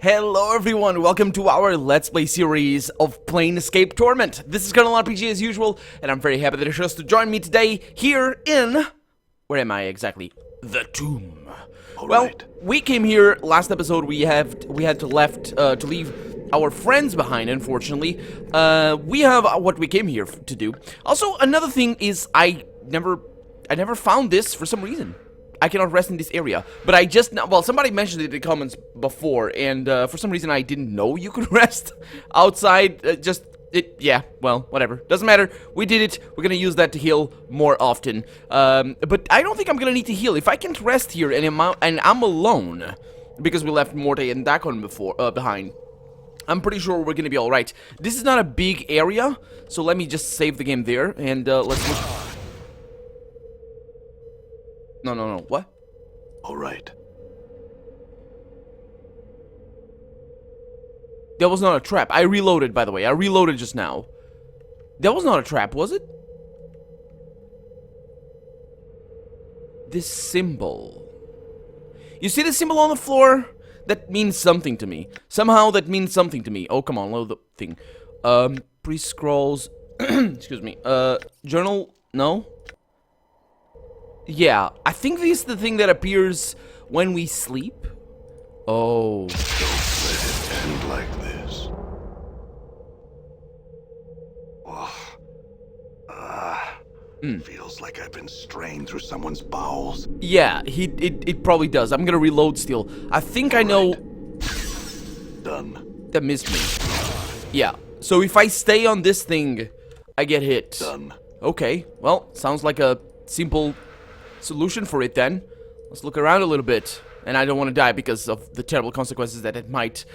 Hello everyone, welcome to our Let's Play series of Planescape Torment. This is Colonel RPG as usual, and I'm very happy that you chose to join me today here in... Where am I exactly? The Tomb. We came here last episode. We had to leave our friends behind, unfortunately. We have what we came here to do. Also, another thing is I never found this for some reason. I cannot rest in this area, but I just now, well, somebody mentioned it in the comments before, and for some reason I didn't know you could rest outside. Yeah, well, whatever, doesn't matter. We did it. We're gonna use that to heal more often. But I don't think I'm gonna need to heal if I can't rest here and I'm alone because we left Morte and Dakon behind. I'm pretty sure we're gonna be all right. This is not a big area, so let me just save the game there and let's look. No, what? Alright. That was not a trap. I reloaded, by the way. I reloaded just now. That was not a trap, was it? This symbol. You see the symbol on the floor? That means something to me. Somehow that means something to me. Oh, come on, load the thing. Pre-scrolls. Excuse me. Journal? No? Yeah, I think this is the thing that appears when we sleep. Oh. Don't let it end like this. Feels like I've been strained through someone's bowels. Yeah, it probably does. I'm gonna reload still. I think I know. Done. That missed me. Yeah, so if I stay on this thing, I get hit. Done. Okay, well, sounds like a simple solution for it then. Let's look around a little bit. And I don't want to die because of the terrible consequences that it might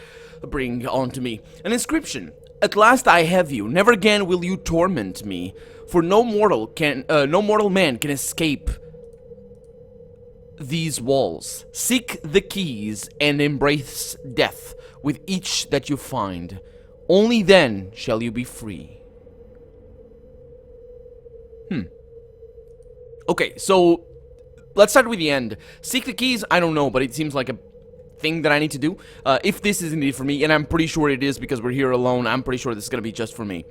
bring onto me. An inscription. At last I have you. Never again will you torment me. For no mortal man can escape these walls. Seek the keys and embrace death with each that you find. Only then shall you be free. Okay, so let's start with the end. Seek the keys, I don't know, but it seems like a thing that I need to do. If this is indeed for me, and I'm pretty sure it is because we're here alone, I'm pretty sure this is gonna be just for me.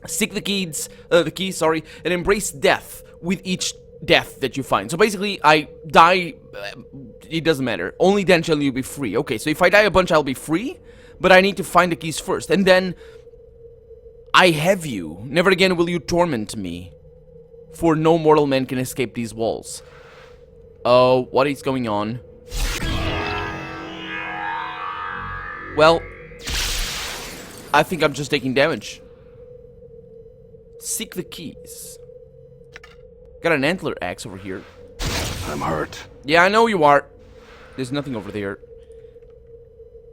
Seek the keys, and embrace death with each death that you find. So basically, I die, it doesn't matter. Only then shall you be free. Okay, so if I die a bunch, I'll be free, but I need to find the keys first. And then, I have you. Never again will you torment me. For no mortal man can escape these walls. Oh, what is going on? Well, I think I'm just taking damage. Seek the keys. Got an antler axe over here. I'm hurt. Yeah, I know you are. There's nothing over there.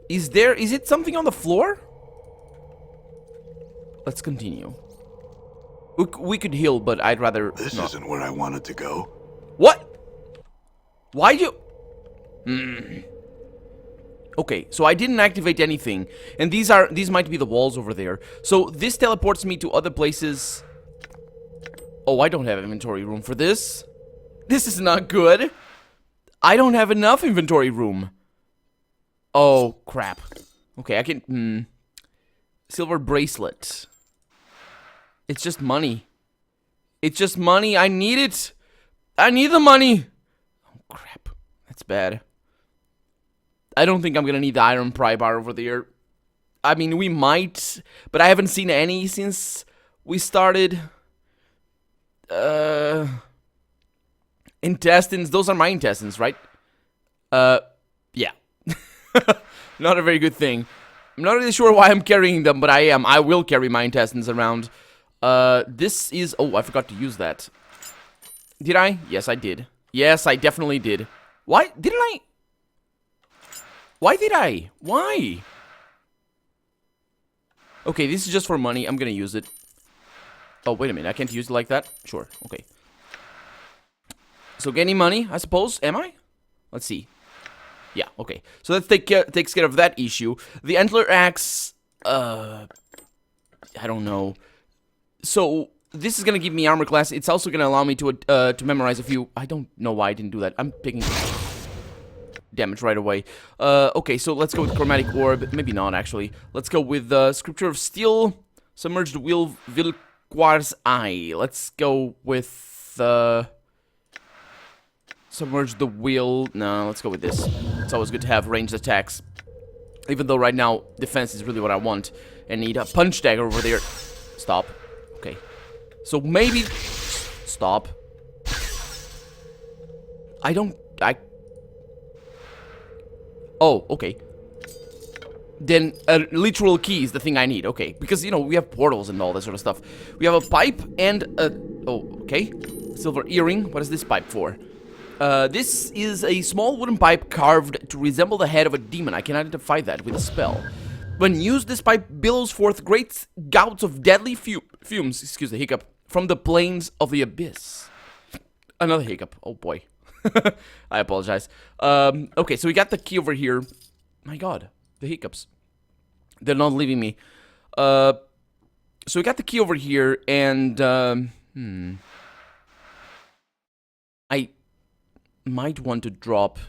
Is it something on the floor? Let's continue. We could heal, but I'd rather This not. isn't where I wanted to go. What? Why you... Okay, so I didn't activate anything, and these might be the walls over there. So this teleports me to other places. Oh, I don't have inventory room for this. This is not good. I don't have enough inventory room. Oh, crap. Okay, I can... Silver bracelet. It's just money. It's just money. I need it. I need the money. Oh, crap. That's bad. I don't think I'm gonna need the iron pry bar over there. I mean, we might, but I haven't seen any since we started. Intestines. Those are my intestines, right? Yeah. Not a very good thing. I'm not really sure why I'm carrying them, but I am. I will carry my intestines around. This is... Oh, I forgot to use that. Did I? Yes, I did. Yes, I definitely did. Why? Didn't I? Why did I? Why? Okay, this is just for money. I'm gonna use it. Oh, wait a minute. I can't use it like that? Sure. Okay. So, getting money, I suppose. Am I? Let's see. Yeah, okay. So, that takes care of that issue. The antler axe... I don't know. So, this is gonna give me armor class. It's also gonna allow me to memorize a few... I don't know why I didn't do that. I'm picking... damage right away. Okay, so let's go with Chromatic Orb. Maybe not, actually. Let's go with Scripture of Steel, Submerged Vilquar's Eye. Let's go with Submerge the Wheel. No, let's go with this. It's always good to have ranged attacks. Even though right now, defense is really what I want. And need a Punch Dagger over there. Stop. Okay. So maybe... Stop. Oh, okay. Then a literal key is the thing I need. Okay. Because, you know, we have portals and all that sort of stuff. We have a pipe and a... Oh, okay. Silver earring. What is this pipe for? This is a small wooden pipe carved to resemble the head of a demon. I can identify that with a spell. When used, this pipe billows forth great gouts of deadly fumes, excuse the hiccup, from the plains of the abyss. Another hiccup. Oh boy. I apologize. Okay, so we got the key over here. My god, the hiccups. They're not leaving me. So we got the key over here, and, I might want to drop...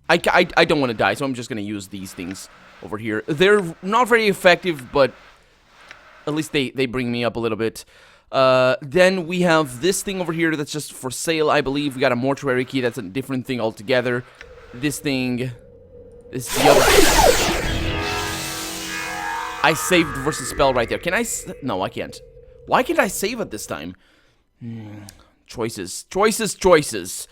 I don't want to die, so I'm just going to use these things over here. They're not very effective, but at least they bring me up a little bit. Then we have this thing over here that's just for sale, I believe. We got a mortuary key. That's a different thing altogether. This thing is the other... I saved versus spell right there. Can I... No, I can't. Why can't I save it this time? Choices. Choices.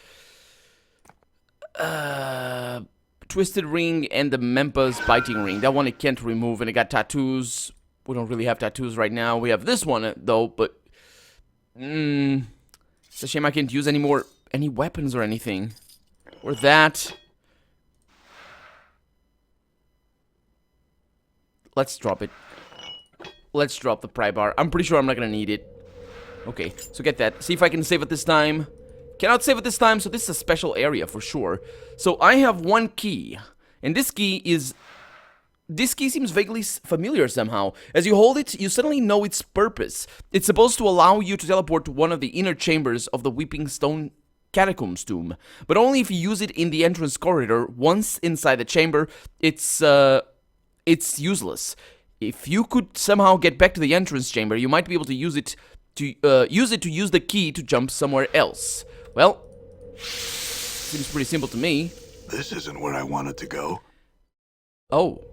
Twisted Ring and the Mempa's Biting Ring. That one I can't remove, and it got tattoos. We don't really have tattoos right now. We have this one, though, but... It's a shame I can't use any weapons or anything. Or that. Let's drop it. Let's drop the pry bar. I'm pretty sure I'm not gonna need it. Okay, so get that. See if I can save it this time. Cannot save it this time, so this is a special area for sure. So I have one key, and this key seems vaguely familiar somehow. As you hold it, you suddenly know its purpose. It's supposed to allow you to teleport to one of the inner chambers of the Weeping Stone Catacombs tomb, but only if you use it in the entrance corridor. Once inside the chamber, it's useless. If you could somehow get back to the entrance chamber, you might be able to use it to use the key to jump somewhere else. Well, seems pretty simple to me. This isn't where I wanted to go. Oh.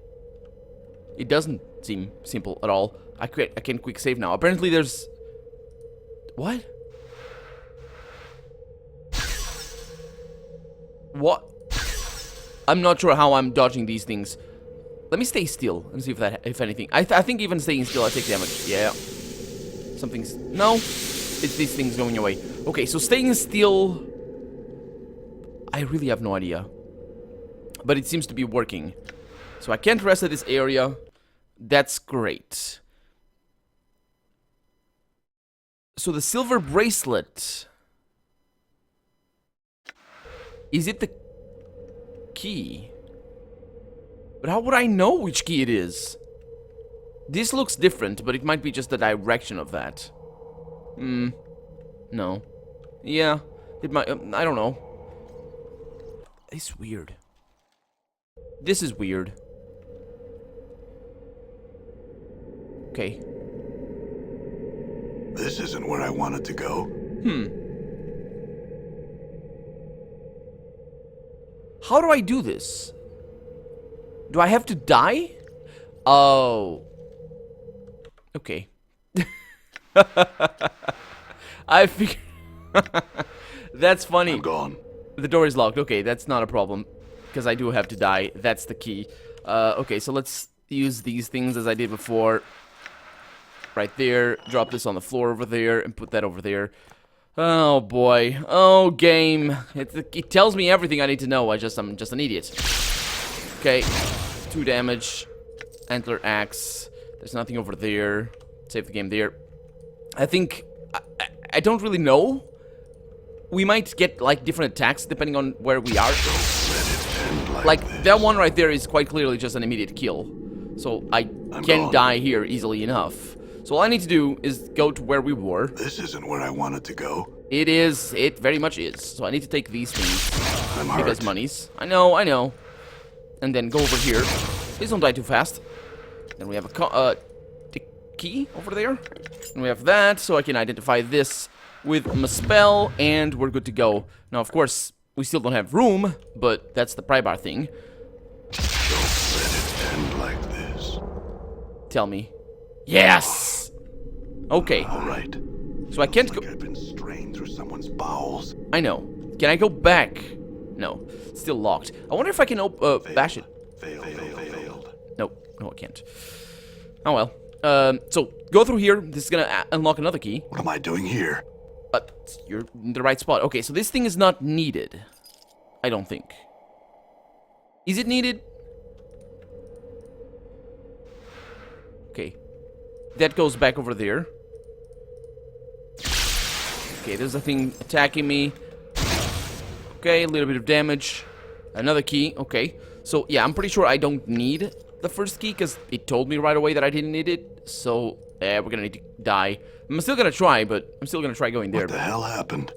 It doesn't seem simple at all. I can quick save now. Apparently there's... What? What? I'm not sure how I'm dodging these things. Let me stay still and see if anything. I think even staying still I take damage. Yeah. Something's... No. It's these things going away. Okay, so staying still... I really have no idea. But it seems to be working. So I can't rest at this area. That's great. So the silver bracelet... Is it the key? But how would I know which key it is? This looks different, but it might be just the direction of that. No. Yeah, it might... I don't know. It's weird. This is weird. Okay. This isn't where I wanted to go. How do I do this? Do I have to die? Oh. Okay. I figured... That's funny. I'm gone. The door is locked. Okay, that's not a problem. Because I do have to die. That's the key. Okay, so let's use these things as I did before. Right there. Drop this on the floor over there. And put that over there. Oh, boy. Oh, game. It tells me everything I need to know. I'm just an idiot. Okay. 2 damage. Antler Axe. There's nothing over there. Save the game there. I think... I don't really know. We might get, like, different attacks depending on where we are. Like, that one right there is quite clearly just an immediate kill. So I can die here easily enough. So all I need to do is go to where we were. This isn't where I wanted to go. It is. It very much is. So I need to take these things. I'm because hurt. monies. I know. And then go over here. Please don't die too fast. Then we have the key over there. And we have that, so I can identify this with my spell, and we're good to go. Now, of course, we still don't have room, but that's the pry bar thing. Don't let it end like this. Tell me. Yes! Okay, All right. so I can't go... Like I've been strained through someone's bowels. I know. Can I go back? No. Still locked. I wonder if I can bash it. Failed. Nope. No, I can't. Oh, well. So, go through here. This is gonna unlock another key. What am I doing here? You're in the right spot. Okay, so this thing is not needed. I don't think. Is it needed? Okay. That goes back over there. Okay, there's a thing attacking me. Okay, a little bit of damage. Another key. Okay. So, yeah, I'm pretty sure I don't need the first key because it told me right away that I didn't need it. So, we're gonna need to die. I'm still gonna try, but I'm still gonna try going there. What the hell happened?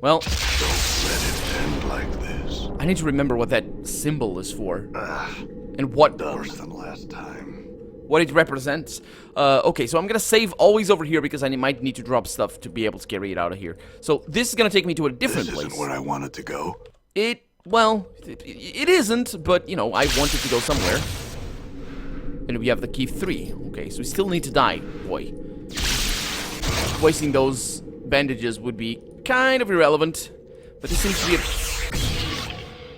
Well, Don't let it end like this. I need to remember what that symbol is for. And what Worse than last time. what it represents. Okay, so I'm gonna save always over here because I might need to drop stuff to be able to carry it out of here. So this is gonna take me to a different This place. isn't where I wanted to go. Well, it isn't, but, you know, I wanted to go somewhere. And we have the key 3. Okay, so we still need to die, boy. Wasting those bandages would be kind of irrelevant. But this seems to be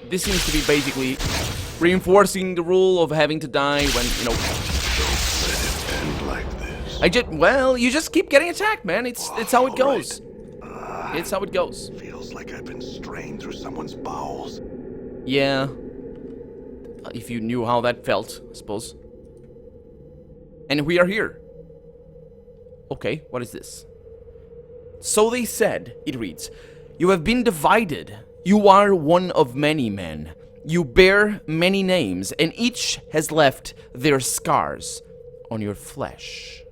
this seems to be basically reinforcing the rule of having to die when, you know... Don't let it end like this. Well, you just keep getting attacked, man. It's how it goes. It's how it goes. Feels like I've been strained through someone's bowels. Yeah. If you knew how that felt, I suppose. And we are here. Okay, what is this? So they said, it reads, "You have been divided. You are one of many men. You bear many names, and each has left their scars on your flesh."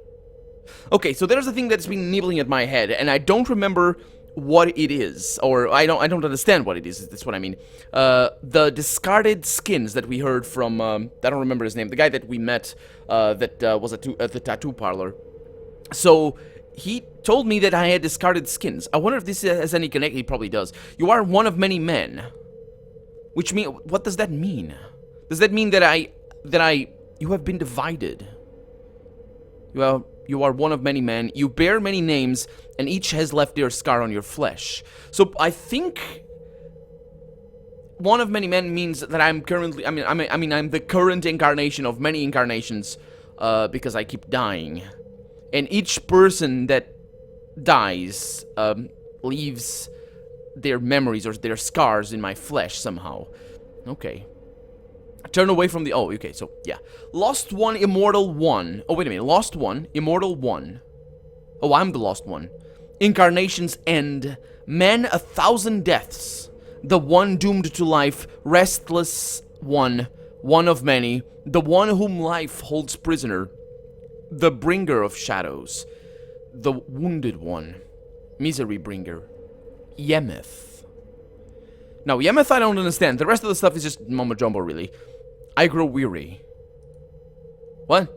Okay, so there's a thing that's been nibbling at my head, and I don't remember what it is, or I don't understand what it is. That's what I mean. The discarded skins that we heard from I don't remember his name, the guy that we met that was at the tattoo parlor. So he told me that I had discarded skins. I wonder if this has any connection. He probably does. You are one of many men, which mean, what does that mean? Does that mean that you have been divided? You are one of many men. You bear many names, and each has left their scar on your flesh. So I think one of many men means that I'm currently. I'm the current incarnation of many incarnations, because I keep dying, and each person that dies leaves their memories or their scars in my flesh somehow. Okay. Turn away from the... Oh, okay, so, yeah. Lost one, immortal one. Oh, wait a minute. Lost one, immortal one. Oh, I'm the lost one. Incarnation's end. Men 1,000 deaths. The one doomed to life. Restless one. One of many. The one whom life holds prisoner. The bringer of shadows. The wounded one. Misery bringer. Yemeth. Now, Yemeth I don't understand. The rest of the stuff is just mumbo jumbo, really. I grow weary. What?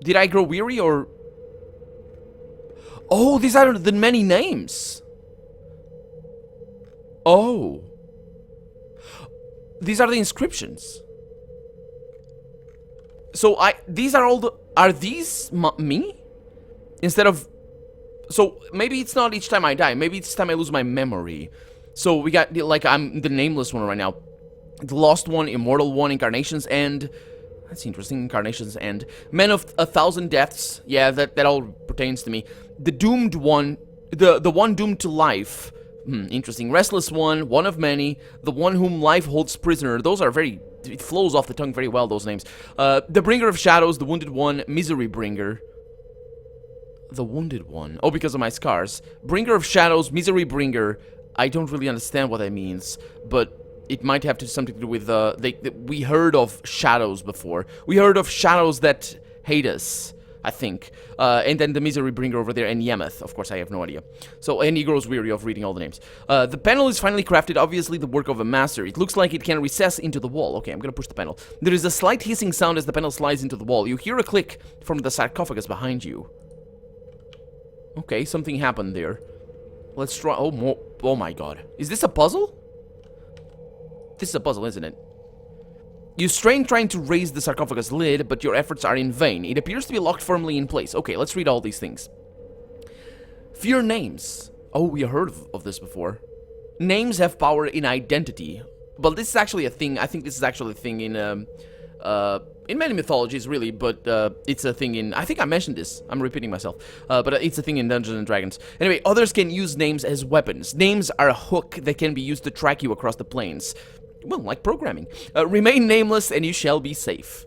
Did I grow weary or... Oh, these are the many names. Oh. These are the inscriptions. So these are all the... Are these me? Instead of... So maybe it's not each time I die. Maybe it's time I lose my memory. So we got, like, I'm the nameless one right now. The lost one, immortal one, incarnation's end. That's interesting, incarnation's end. Men of 1,000 deaths. Yeah, that all pertains to me. The doomed one, the one doomed to life. Interesting. Restless one, one of many. The one whom life holds prisoner. Those are very... It flows off the tongue very well, those names. The bringer of shadows, the wounded one, misery bringer. The wounded one. Oh, because of my scars. Bringer of shadows, misery bringer. I don't really understand what that means, but it might have something to do with we heard of shadows before. We heard of shadows that hate us. I think. And then the Misery Bringer over there, and Yemeth. Of course, I have no idea. So, and he grows weary of reading all the names. The panel is finally crafted, obviously the work of a master. It looks like it can recess into the wall. Okay, I'm gonna push the panel. There is a slight hissing sound as the panel slides into the wall. You hear a click from the sarcophagus behind you. Okay, something happened there. Let's try. Oh my god. Is this a puzzle? This is a puzzle, isn't it? You strain trying to raise the sarcophagus lid, but your efforts are in vain. It appears to be locked firmly in place. Okay, let's read all these things. Fear names. Oh, we heard of this before. Names have power in identity. But this is actually a thing. I think this is actually a thing in many mythologies, really, but it's a thing in... I think I mentioned this. I'm repeating myself. But it's a thing in Dungeons & Dragons. Anyway, others can use names as weapons. Names are a hook that can be used to track you across the planes. Well, like programming. Remain nameless and you shall be safe.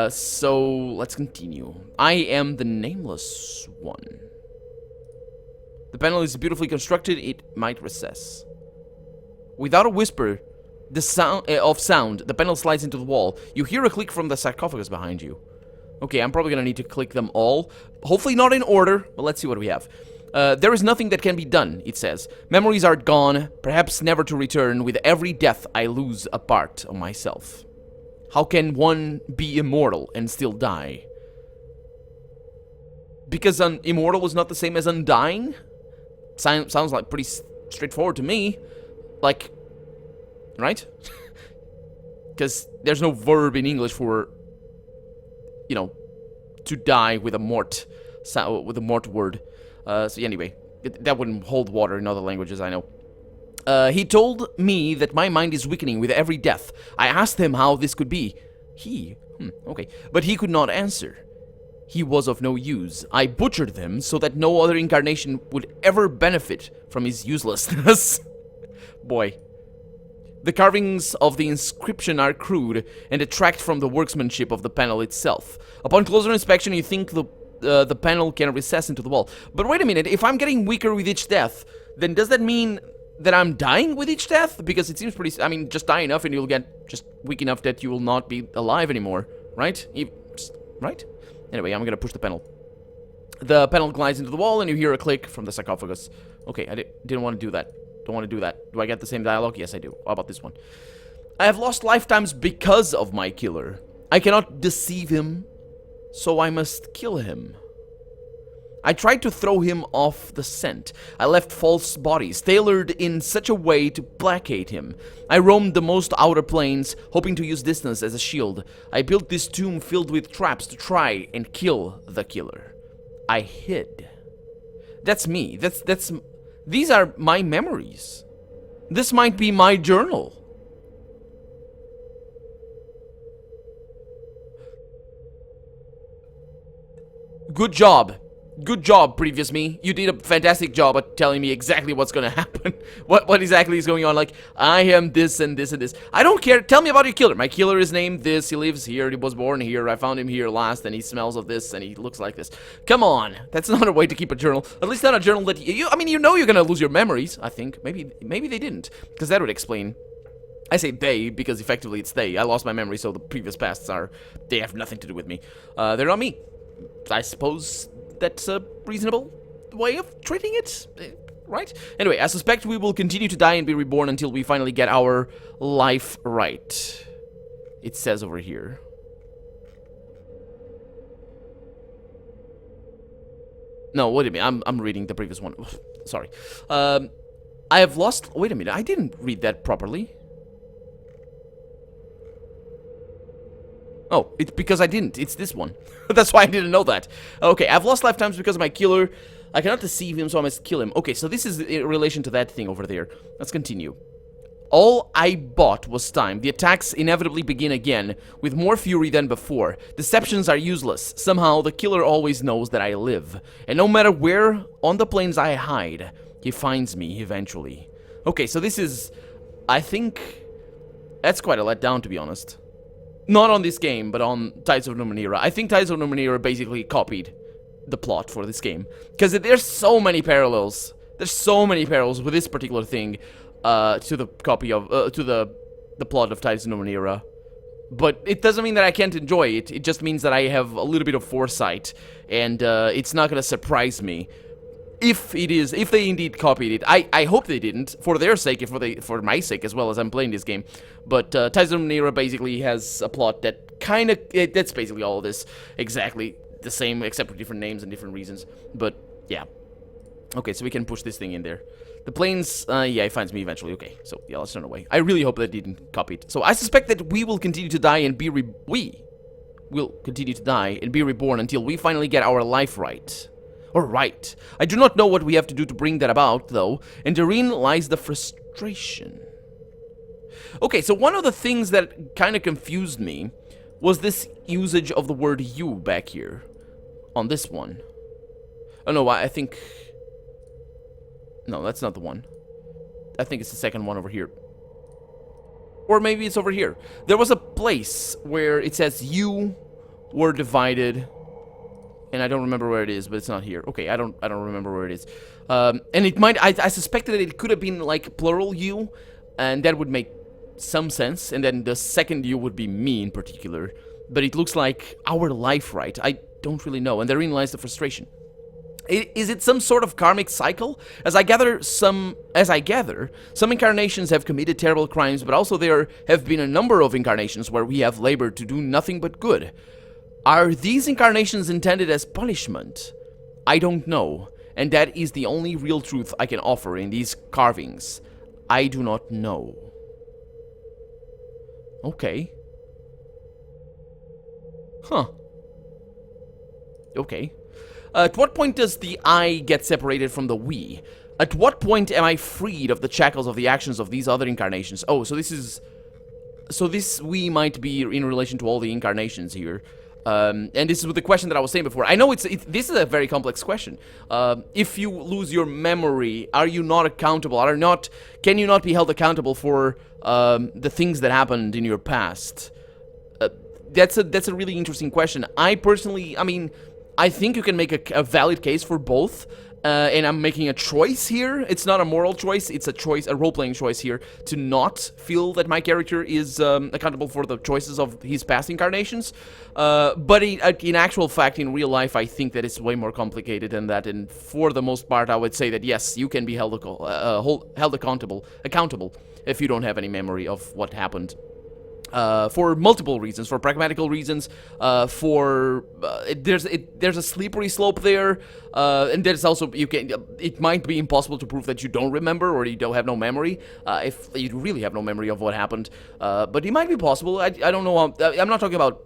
So, let's continue. I am the nameless one. The panel is beautifully constructed. It might recess. Without a whisper the sound, the panel slides into the wall. You hear a click from the sarcophagus behind you. Okay, I'm probably gonna need to click them all. Hopefully not in order, but let's see what we have. There is nothing that can be done, it says. Memories are gone, perhaps never to return. With every death, I lose a part of myself. How can one be immortal and still die? Because immortal is not the same as undying? Sounds like pretty straightforward to me. Like, right? Because there's no verb in English for, you know, to die with a mort, with a mort word. So anyway, that wouldn't hold water in other languages, I know. He told me that my mind is weakening with every death. I asked him how this could be. Okay. But he could not answer. He was of no use. I butchered them so that no other incarnation would ever benefit from his uselessness. Boy. The carvings of the inscription are crude and detract from the workmanship of the panel itself. Upon closer inspection, you think the panel can recess into the wall. But wait a minute, if I'm getting weaker with each death, then does that mean that I'm dying with each death? Because it seems pretty... I mean, just die enough and you'll get just weak enough that you will not be alive anymore, right? Right? Anyway, I'm gonna push the panel. The panel glides into the wall and you hear a click from the sarcophagus. Okay, I didn't want to do that. Don't want to do that. Do I get the same dialogue? Yes, I do. How about this one? I have lost lifetimes because of my killer. I cannot deceive him, so I must kill him. I tried to throw him off the scent. I left false bodies, tailored in such a way to placate him. I roamed the most outer planes, hoping to use distance as a shield. I built this tomb filled with traps to try and kill the killer. I hid. That's me. These are my memories. This might be my journal. Good job. Good job, previous me. You did a fantastic job at telling me exactly what's gonna happen. What exactly is going on. Like, I am this and this and this. I don't care. Tell me about your killer. My killer is named this. He lives here. He was born here. I found him here last, and he smells of this, and he looks like this. Come on. That's not a way to keep a journal. At least not a journal that I mean, you know you're gonna lose your memories, I think. Maybe they didn't. Because that would explain. I say they because effectively it's they. I lost my memory, so the previous pasts they have nothing to do with me. They're not me. I suppose that's a reasonable way of treating it, right? Anyway, I suspect we will continue to die and be reborn until we finally get our life right. It says over here. No, wait a minute. I'm reading the previous one. Sorry. I have lost... Wait a minute. I didn't read that properly. Oh, it's because I didn't. It's this one. That's why I didn't know that. Okay, I've lost lifetimes because of my killer. I cannot deceive him, so I must kill him. Okay, so this is in relation to that thing over there. Let's continue. All I bought was time. The attacks inevitably begin again, with more fury than before. Deceptions are useless. Somehow, the killer always knows that I live. And no matter where on the plains I hide, he finds me eventually. Okay, so this is... I think... That's quite a letdown, to be honest. Not on this game, but on Tides of Numenera. I think Tides of Numenera basically copied the plot for this game. Because there's so many parallels. There's so many parallels with this particular thing to the copy of... to the plot of Tides of Numenera. But it doesn't mean that I can't enjoy it. It just means that I have a little bit of foresight, and it's not gonna surprise me if they indeed copied it. I hope they didn't, for their sake, and for my sake as well, as I'm playing this game. But Tides of Numenera basically has a plot that that's basically all of this, exactly the same, except for different names and different reasons. But yeah, okay, so we can push this thing in there. The planes, yeah, it finds me eventually. Okay, so yeah, let's turn away. I really hope that didn't copy it. So I suspect that we will continue to die and be reborn until we finally get our life right. Or right. I do not know what we have to do to bring that about, though, and therein lies the frustration. Okay, so one of the things that kind of confused me was this usage of the word you back here on this one. Oh no, I think... No, that's not the one. I think it's the second one over here. Or maybe it's over here. There was a place where it says you were divided, and I don't remember where it is, but it's not here. Okay, I don't remember where it is. And it might... I suspected that it could have been like plural you, and that would make some sense. And then the second you would be me in particular. But it looks like our life right. I don't really know, and therein lies the frustration. Is it some sort of karmic cycle? As I gather, some incarnations have committed terrible crimes, but also there have been a number of incarnations where we have labored to do nothing but good. Are these incarnations intended as punishment? I don't know, and that is the only real truth I can offer in these carvings. I do not know. Okay. Huh. Okay. At what point does the I get separated from the we? At what point am I freed of the shackles of the actions of these other incarnations? Oh, so this is... So this we might be in relation to all the incarnations here. And this is the question that I was saying before. I know this is a very complex question. If you lose your memory, are you not accountable? Can you not be held accountable for the things that happened in your past? That's a really interesting question. I personally, I mean... I think you can make a valid case for both, and I'm making a choice here. It's not a moral choice, it's a role-playing choice here, to not feel that my character is accountable for the choices of his past incarnations. But in actual fact, in real life, I think that it's way more complicated than that, and for the most part, I would say that yes, you can be held accountable if you don't have any memory of what happened. For multiple reasons, for pragmatical reasons, there's a slippery slope there, and there's also, it might be impossible to prove that you don't remember or you don't have no memory, if you really have no memory of what happened, but it might be possible. I don't know, I'm not talking about,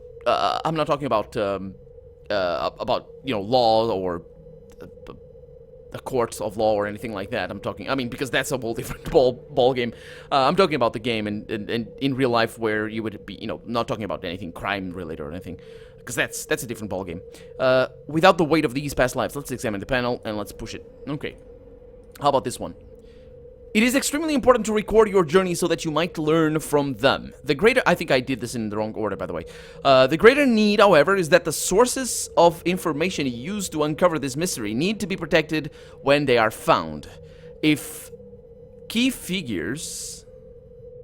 you know, law or the courts of law or anything like that. I mean, because that's a whole different ball game. I'm talking about the game and in real life where you would be, you know, not talking about anything crime related or anything, because that's a different ball game. Without the weight of these past lives, let's examine the panel and let's push it. Okay. How about this one? It is extremely important to record your journey so that you might learn from them. I think I did this in the wrong order, by the way. The greater need, however, is that the sources of information used to uncover this mystery need to be protected when they are found. If key figures,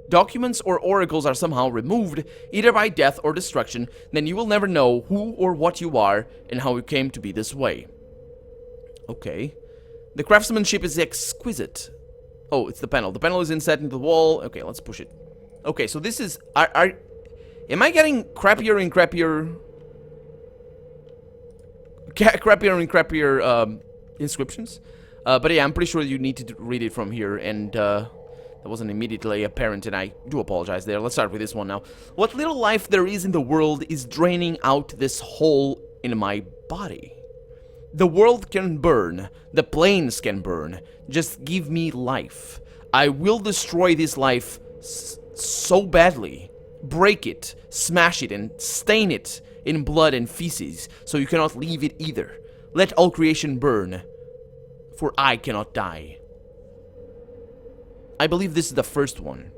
documents, or oracles are somehow removed, either by death or destruction, then you will never know who or what you are and how you came to be this way. Okay. The craftsmanship is exquisite. Oh, it's the panel. The panel is inset into the wall. Okay, let's push it. Okay, so this is... Am I getting crappier and crappier... crappier and crappier inscriptions? But yeah, I'm pretty sure you need to read it from here, and that wasn't immediately apparent, and I do apologize there. Let's start with this one now. What little life there is in the world is draining out this hole in my body. The world can burn, the planes can burn, just give me life. I will destroy this life so badly, break it, smash it, and stain it in blood and feces, so you cannot leave it either. Let all creation burn, for I cannot die. I believe this is the first one.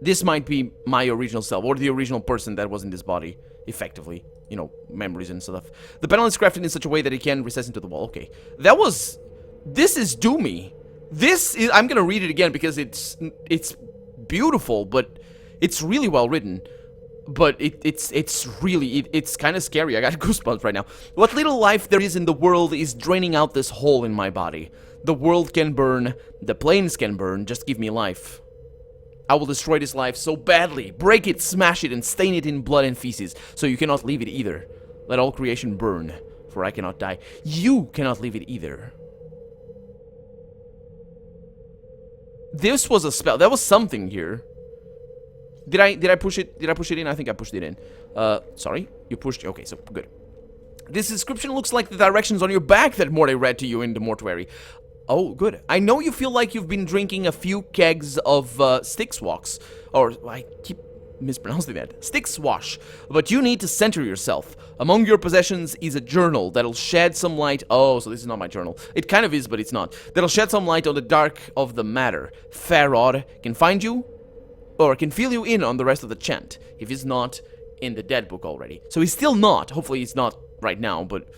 This might be my original self, or the original person that was in this body, effectively. You know, memories and stuff. The panel is crafted in such a way that it can recess into the wall. Okay. This is doomy. I'm gonna read it again because it's beautiful, but it's really well written. But it's really, it's kind of scary. I got goosebumps right now. What little life there is in the world is draining out this hole in my body. The world can burn, the planes can burn, just give me life. I will destroy this life so badly, break it, smash it, and stain it in blood and feces, so you cannot leave it either. Let all creation burn, for I cannot die. You cannot leave it either. This was a spell. There was something here. Did I push it? Did I push it in? I think I pushed it in. Sorry? You pushed... Okay, so good. This inscription looks like the directions on your back that Morty read to you in the mortuary. Oh, good. I know you feel like you've been drinking a few kegs of Styx Walks. Or, I keep mispronouncing that. Styx Wash. But you need to center yourself. Among your possessions is a journal that'll shed some light... Oh, so this is not my journal. It kind of is, but it's not. That'll shed some light on the dark of the matter. Farod can find you... or can fill you in on the rest of the chant, if he's not in the dead book already. So he's still not. Hopefully he's not right now, but...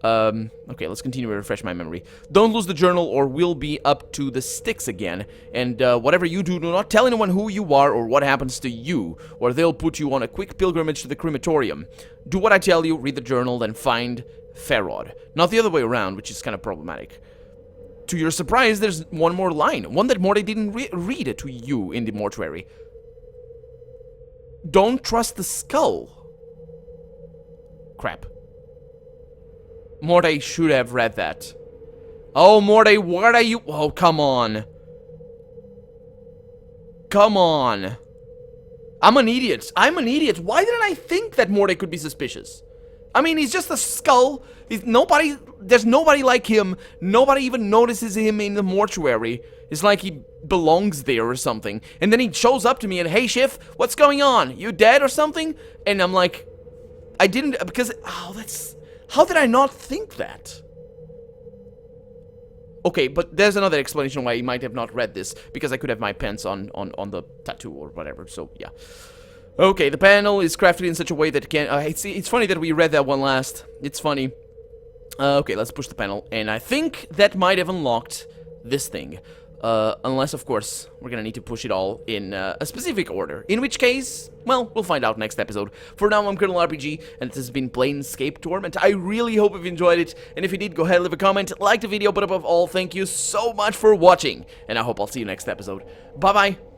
okay, let's continue to refresh my memory. Don't lose the journal or we'll be up to the sticks again. And whatever you do, do not tell anyone who you are or what happens to you, or they'll put you on a quick pilgrimage to the crematorium. Do what I tell you, read the journal, then find Farod. Not the other way around, which is kind of problematic. To your surprise, there's one more line. One that Morty didn't read to you in the mortuary. Don't trust the skull. Crap. Morty should have read that. Oh, Morty, what are you... Oh, come on. Come on. I'm an idiot. I'm an idiot. Why didn't I think that Morty could be suspicious? I mean, he's just a skull. There's nobody like him. Nobody even notices him in the mortuary. It's like he belongs there or something. And then he shows up to me and, hey, Schiff, what's going on? You dead or something? And I'm like, I didn't, because, oh, that's, how did I not think that? Okay, but there's another explanation why he might have not read this, because I could have my pants on the tattoo or whatever, so yeah. Okay, the panel is crafted in such a way that it can... it's funny that we read that one last. It's funny. Okay, let's push the panel. And I think that might have unlocked this thing. Unless, of course, we're gonna need to push it all in a specific order. In which case, well, we'll find out next episode. For now, I'm Colonel RPG, and this has been Planescape Torment. I really hope you've enjoyed it. And if you did, go ahead and leave a comment, like the video, but above all, thank you so much for watching. And I hope I'll see you next episode. Bye-bye.